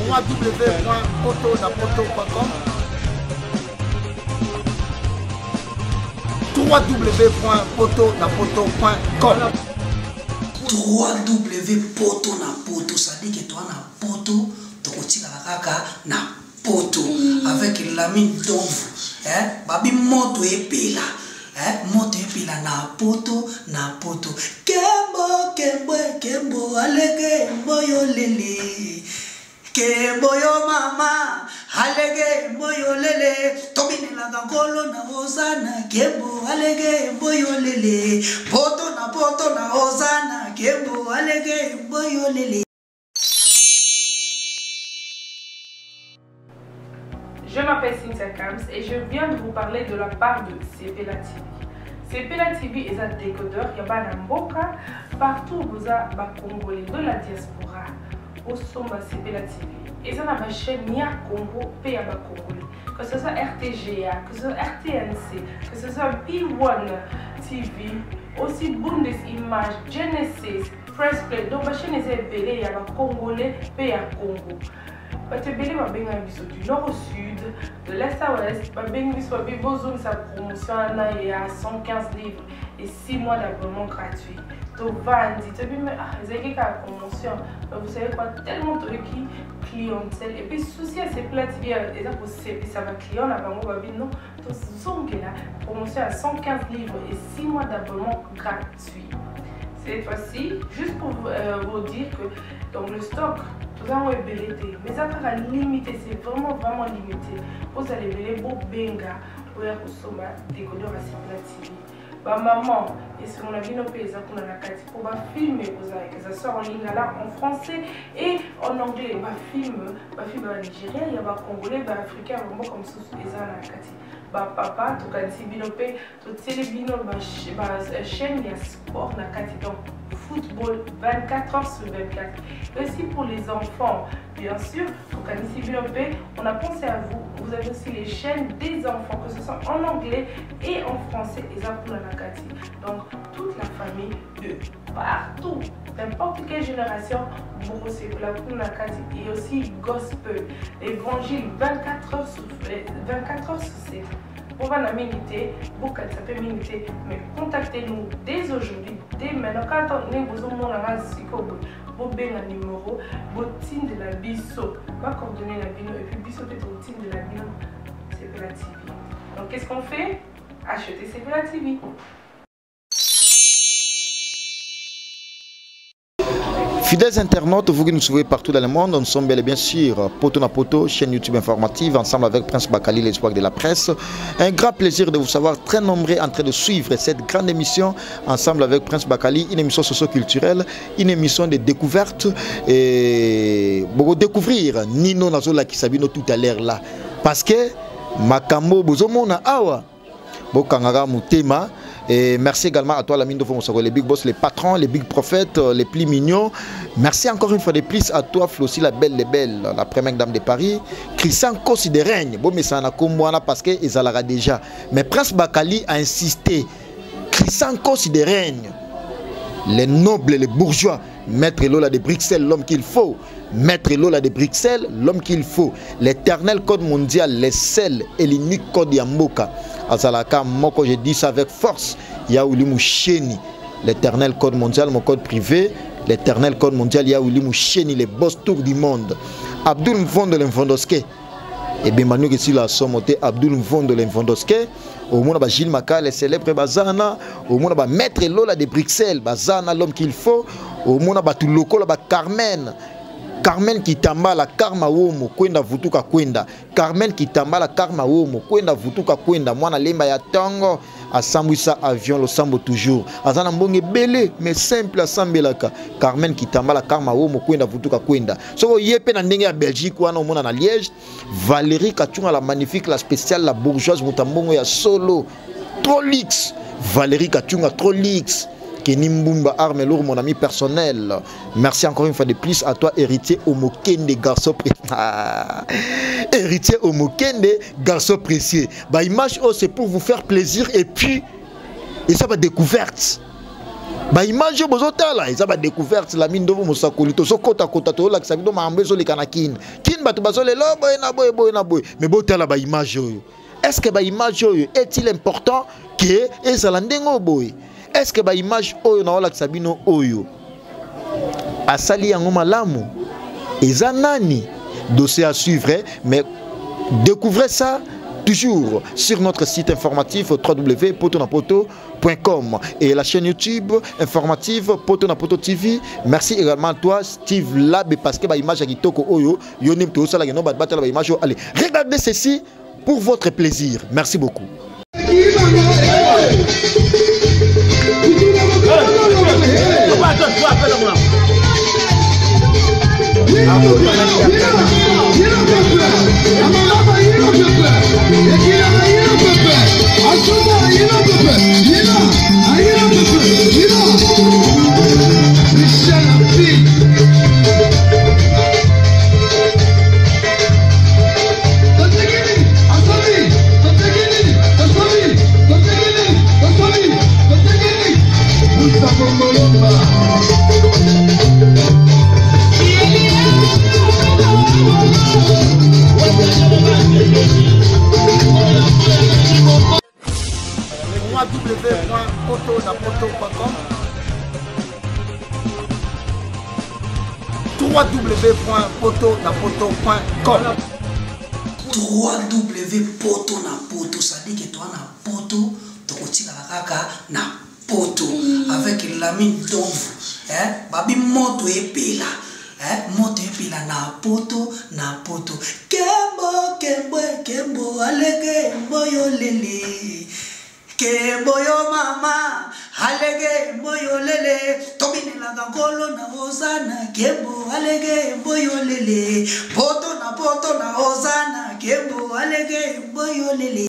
www.potonapoto.com www.potonapoto.com www.potonapoto, ça dit que toi na poto, tu continues la kaka na poto avec l'ami d'ombre, babi moto epela, moto epela na poto, kembo kembo kembo alege moyo lele, kembo yo mama alege moyo lele, tobine la gangolo na hosana, kembo alege moyo lele, poto na hosana, kembo alege moyo lele. Je m'appelle Cynthia Kams et je viens de vous parler de la part de Sepela TV. Sepela TV est un décodeur qui a Mboka partout où vous avez Congolais de la diaspora au Somba Sepela TV. Et ça ma chaîne Nia Congo P.A. Congolais. Que ce soit RTGA, que ce soit RTNC, que ce soit P1 TV, aussi Bundesimage, Genesis, Press Play. Donc ma chaîne est appelée il y a Congolais P.A. Congo. Batebele babenga biso du nord au sud, de l'est à ouest, babenga biso babozone sa promotion à 115 livres et 6 mois d'abonnement gratuit. Donc vandi, tu dis mais vous avez qu'à promotion, vous savez quoi, tellement de clientèle et puis souci à ces plates et ça va client là bango babi non, donc zonge là promotion à 115 livres et 6 mois d'abonnement gratuit. Cette fois-ci, juste pour vous dire que dans le stock tout ça est belleté, mais ça sera limité, c'est vraiment limité. Vous allez beller beau benga pour y consommer décodeur à Sepela TV. Bah maman, et ce qu'on a vu nos pays pour la carte pour filmer que ça sort en ligne là en français et en anglais. Bah film en Nigeria, il y a bah congolais, bah africain, vraiment comme ça les la carte. Bah papa, tout cas si binopé, tout télébino, bah chaîne il y a sport la carte donc football 24 heures sur 24. Aussi pour les enfants, bien sûr, au Canisi Binopé, on a pensé à vous. Vous avez aussi les chaînes des enfants, que ce soit en anglais et en français, et ça pour la Nakati. Donc, toute la famille de partout, n'importe quelle génération, vous c'est pour la Nakati et aussi gospel, évangile 24 heures sur 7. Pour la minute, vous ça peut minute, mais contactez-nous dès aujourd'hui, dès maintenant. Quand on est besoin de vous avez un numéro, votre team de la biso, va coordonner la bino et puis biso peut-être au team de la bino, Sepela TV. Donc qu'est-ce qu'on fait? Acheter Sepela TV. Fidèles internautes, vous qui nous suivez partout dans le monde, nous sommes bel et bien sûr Poto na Poto, chaîne YouTube informative, ensemble avec Prince Bakali, l'espoir de la presse. Un grand plaisir de vous savoir très nombreux en train de suivre cette grande émission, ensemble avec Prince Bakali, une émission socio-culturelle, une émission de découverte. Et pour découvrir Nino Nazola qui s'habille tout à l'heure là. Parce que Makambo Bozomona Awa, Bokangara Mutema. Et merci également à toi, l'ami de Fonsoro, les big boss, les patrons, les big prophètes, les plus mignons. Merci encore une fois de plus à toi, Flossi, la belle, la première dame de Paris. Christian Kossi de Règne. Bon, mais ça n'a comme moi parce qu'ils allaient déjà. Mais Prince Bakali a insisté. Christian Kossi de Règne. Les nobles, les bourgeois. Maître Lola de Bruxelles, l'homme qu'il faut. Maître Lola de Bruxelles, l'homme qu'il faut. L'éternel code mondial, les sels et l'unique code Yamboka. Azalaka, moi je dis ça avec force. Yaouli Moucheni, l'éternel code mondial, mon code privé. L'éternel code mondial, Yaouli Moucheni, les boss tours du monde. Abdul Mvondo l'Infondoske. Et bien, Manu qui la sommoté, Abdul Mvondo l'Infondoske. Au monde, Gilles Maka, les célèbres Bazana. Au monde, Maître Lola de Bruxelles, Bazana, l'homme qu'il faut. Au monde, tout le local, Carmen. Carmen Kitamba la karma womo kwenda vutuka kwenda. Carmen Kitamba la karma womo kwenda vutuka kwenda. Mwana lemba ya tango asambwisa avion lo sambo toujours. Azana mbonge belé mais simple asambelaka. Carmen Kitamba la karma womo kwenda vutuka kwenda. So yepe na ndenge ya Belgique wana omona na Liège. Valérie Kachunga la magnifique, la spéciale, la bourgeoise mutambongo ya solo. Trop lix. Valérie Kachunga trop lix. Kenny Mbumba Arme Lourd, mon ami personnel. Merci encore une fois de plus à toi, héritier Omokende, garçon précieux. Héritier Omokende, garçon précieux. Bah, image, oh, c'est pour vous faire plaisir et puis, et ça va découverte. ba image bozotala eza ba découverte la mine ndovo mosakoli to sokota kota to la kisabido mambe zo lekana kin bato bazole lo boy na boy mais botala ba image oyo est-ce que ba image oyo est-il important que ezala ndengo boy est-ce que ba image oyo na ola kisabino oyo asali yango malamu eza nani dossier à suivre mais découvrez ça toujours sur notre site informatif www.potonapoto.com et la chaîne YouTube informative Potonapoto TV. Merci également à toi Steve Lab parce que ba image qui toko oyo yonim to sala no ba batala ba image. Allez, regardez ceci pour votre plaisir. Merci beaucoup. www.potonapoto.com www.potonapoto.com www.potonapoto, ça dit que toi na poto tokotika kaka na poto avec la mine d'ombre babi moto epela moto epela na poto kembo alege mboyo lele kembo yo mama alege mboyo lele tobine la gangolo na ozana kembo alege mboyo lele poto na ozana kembo alege mboyo lele.